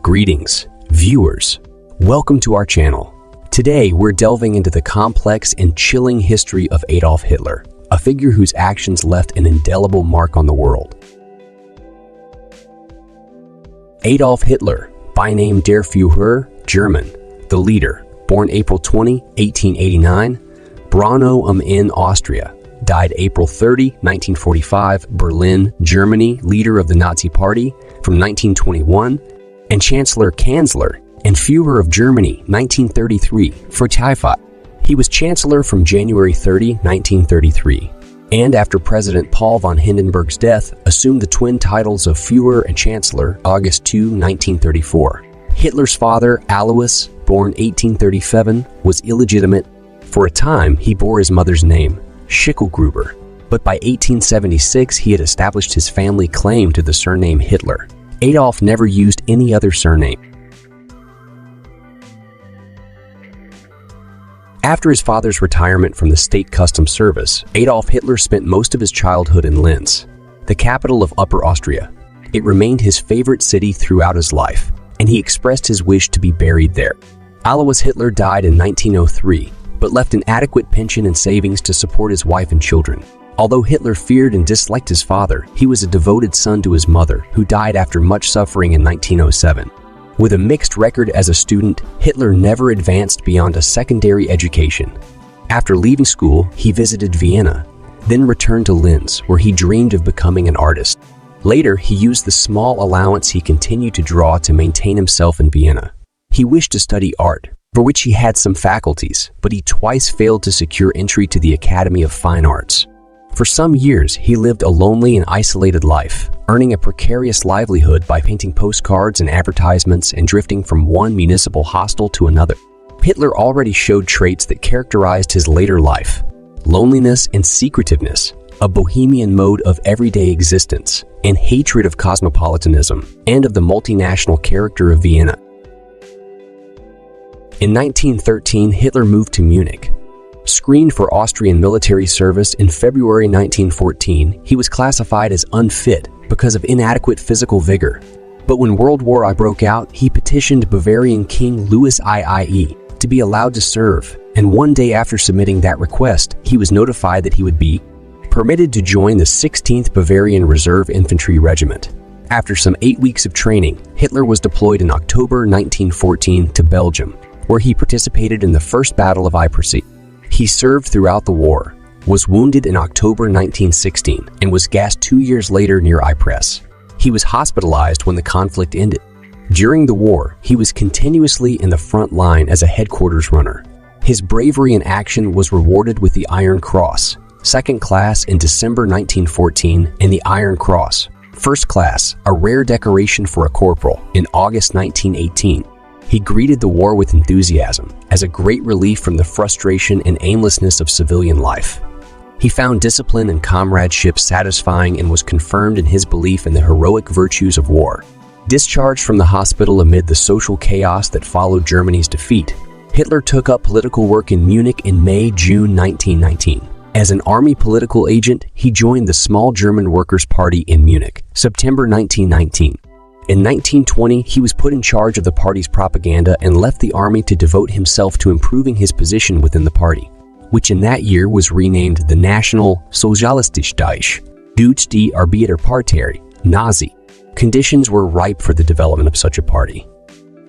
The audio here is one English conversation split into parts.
Greetings, viewers. Welcome to our channel. Today, we're delving into the complex and chilling history of Adolf Hitler, a figure whose actions left an indelible mark on the world. Adolf Hitler, by name Der Führer, German, the leader, born April 20, 1889, Braunau am Inn, Austria, died April 30, 1945, Berlin, Germany, leader of the Nazi Party from 1921, and Kanzler and Führer of Germany, 1933, for Typhi. He was Chancellor from January 30, 1933, and after President Paul von Hindenburg's death, assumed the twin titles of Führer and Chancellor, August 2, 1934. Hitler's father, Alois, born 1837, was illegitimate. For a time, he bore his mother's name, Schicklgruber, but by 1876, he had established his family claim to the surname Hitler. Adolf never used any other surname. After his father's retirement from the State Customs Service, Adolf Hitler spent most of his childhood in Linz, the capital of Upper Austria. It remained his favorite city throughout his life, and he expressed his wish to be buried there. Alois Hitler died in 1903, but left an adequate pension and savings to support his wife and children. Although Hitler feared and disliked his father, he was a devoted son to his mother, who died after much suffering in 1907. With a mixed record as a student, Hitler never advanced beyond a secondary education. After leaving school, he visited Vienna, then returned to Linz, where he dreamed of becoming an artist. Later, he used the small allowance he continued to draw to maintain himself in Vienna. He wished to study art, for which he had some faculties, but he twice failed to secure entry to the Academy of Fine Arts. For some years, he lived a lonely and isolated life, earning a precarious livelihood by painting postcards and advertisements and drifting from one municipal hostel to another. Hitler already showed traits that characterized his later life: loneliness and secretiveness, a bohemian mode of everyday existence, and hatred of cosmopolitanism and of the multinational character of Vienna. In 1913, Hitler moved to Munich. Screened for Austrian military service in February 1914, he was classified as unfit because of inadequate physical vigor. But when World War I broke out, he petitioned Bavarian King Louis II to be allowed to serve, and one day after submitting that request, he was notified that he would be permitted to join the 16th Bavarian Reserve Infantry Regiment. After some 8 weeks of training, Hitler was deployed in October 1914 to Belgium, where he participated in the First Battle of Ypres. He served throughout the war, was wounded in October 1916, and was gassed 2 years later near Ypres. He was hospitalized when the conflict ended. During the war, he was continuously in the front line as a headquarters runner. His bravery in action was rewarded with the Iron Cross, second class in December 1914, and the Iron Cross, first class, a rare decoration for a corporal, in August 1918. He greeted the war with enthusiasm, as a great relief from the frustration and aimlessness of civilian life. He found discipline and comradeship satisfying and was confirmed in his belief in the heroic virtues of war. Discharged from the hospital amid the social chaos that followed Germany's defeat, Hitler took up political work in Munich in May-June 1919. As an army political agent, he joined the small German Workers' Party in Munich, September 1919. In 1920, he was put in charge of the party's propaganda and left the army to devote himself to improving his position within the party, which in that year was renamed the National Sozialistische Deutsche Arbeiterpartei, Nazi. Conditions were ripe for the development of such a party.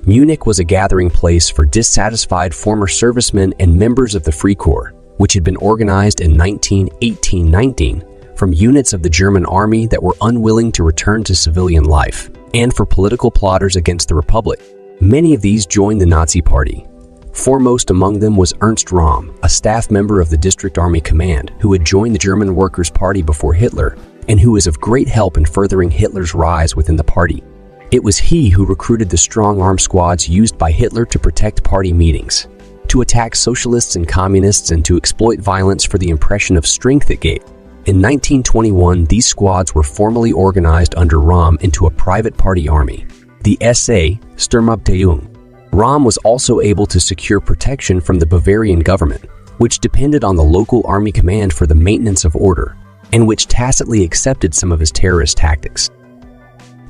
Munich was a gathering place for dissatisfied former servicemen and members of the Free Corps, which had been organized in 1819 from units of the German army that were unwilling to return to civilian life, and for political plotters against the Republic. Many of these joined the Nazi Party. Foremost among them was Ernst Röhm, a staff member of the District Army Command who had joined the German Workers' Party before Hitler, and who was of great help in furthering Hitler's rise within the party. It was he who recruited the strong-arm squads used by Hitler to protect party meetings, to attack socialists and communists, and to exploit violence for the impression of strength it gave. In 1921, these squads were formally organized under Röhm into a private party army, the SA Sturmabteilung. Röhm was also able to secure protection from the Bavarian government, which depended on the local army command for the maintenance of order, and which tacitly accepted some of his terrorist tactics.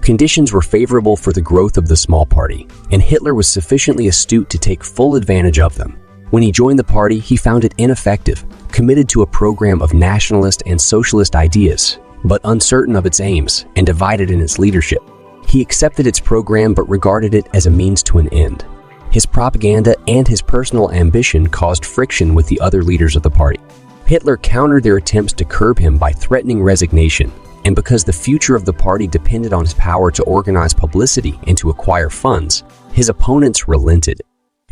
Conditions were favorable for the growth of the small party, and Hitler was sufficiently astute to take full advantage of them. When he joined the party, he found it ineffective, committed to a program of nationalist and socialist ideas, but uncertain of its aims and divided in its leadership. He accepted its program but regarded it as a means to an end. His propaganda and his personal ambition caused friction with the other leaders of the party. Hitler countered their attempts to curb him by threatening resignation, and because the future of the party depended on his power to organize publicity and to acquire funds, his opponents relented.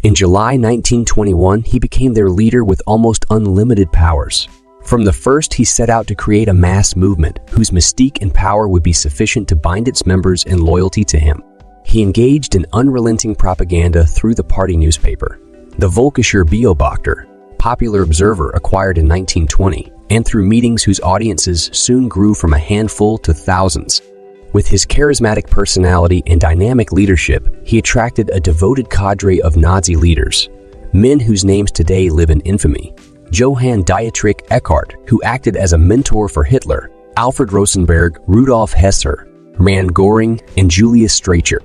In July 1921, he became their leader with almost unlimited powers. From the first, he set out to create a mass movement whose mystique and power would be sufficient to bind its members in loyalty to him. He engaged in unrelenting propaganda through the party newspaper, the Volkischer Beobachter, Popular Observer, acquired in 1920, and through meetings whose audiences soon grew from a handful to thousands. With his charismatic personality and dynamic leadership, he attracted a devoted cadre of Nazi leaders, men whose names today live in infamy. Johann Dietrich Eckart, who acted as a mentor for Hitler, Alfred Rosenberg, Rudolf Hesse, Rand Göring, and Julius Streicher.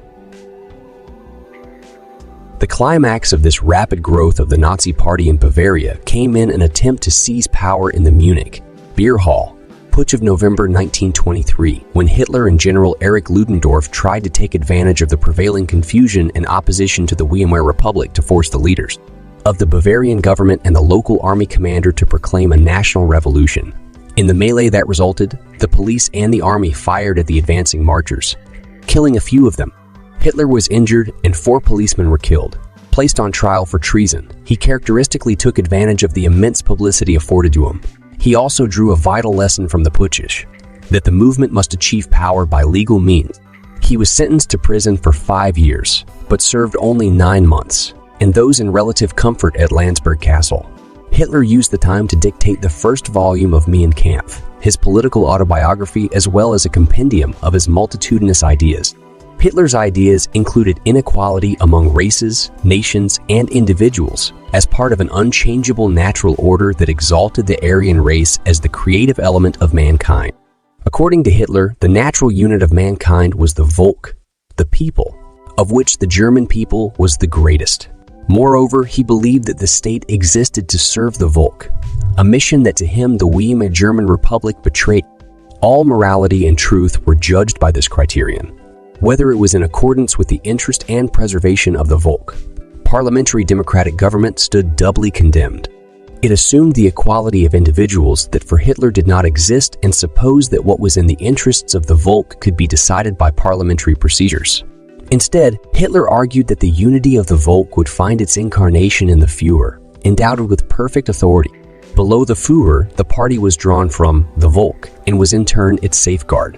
The climax of this rapid growth of the Nazi Party in Bavaria came in an attempt to seize power in the Munich beer hall putsch of November 1923, when Hitler and General Erich Ludendorff tried to take advantage of the prevailing confusion and opposition to the Weimar Republic to force the leaders of the Bavarian government and the local army commander to proclaim a national revolution. In the melee that resulted, the police and the army fired at the advancing marchers, killing a few of them. Hitler was injured and 4 policemen were killed. Placed on trial for treason, he characteristically took advantage of the immense publicity afforded to him. He also drew a vital lesson from the putschists, that the movement must achieve power by legal means. He was sentenced to prison for 5 years, but served only 9 months, and those in relative comfort at Landsberg Castle. Hitler used the time to dictate the first volume of Mein Kampf, his political autobiography, as well as a compendium of his multitudinous ideas. Hitler's ideas included inequality among races, nations, and individuals as part of an unchangeable natural order that exalted the Aryan race as the creative element of mankind. According to Hitler, the natural unit of mankind was the Volk, the people, of which the German people was the greatest. Moreover, he believed that the state existed to serve the Volk, a mission that to him the Weimar German Republic betrayed. All morality and truth were judged by this criterion, whether it was in accordance with the interest and preservation of the Volk. Parliamentary democratic government stood doubly condemned. It assumed the equality of individuals that for Hitler did not exist and supposed that what was in the interests of the Volk could be decided by parliamentary procedures. Instead, Hitler argued that the unity of the Volk would find its incarnation in the Führer, endowed with perfect authority. Below the Führer, the party was drawn from the Volk and was in turn its safeguard.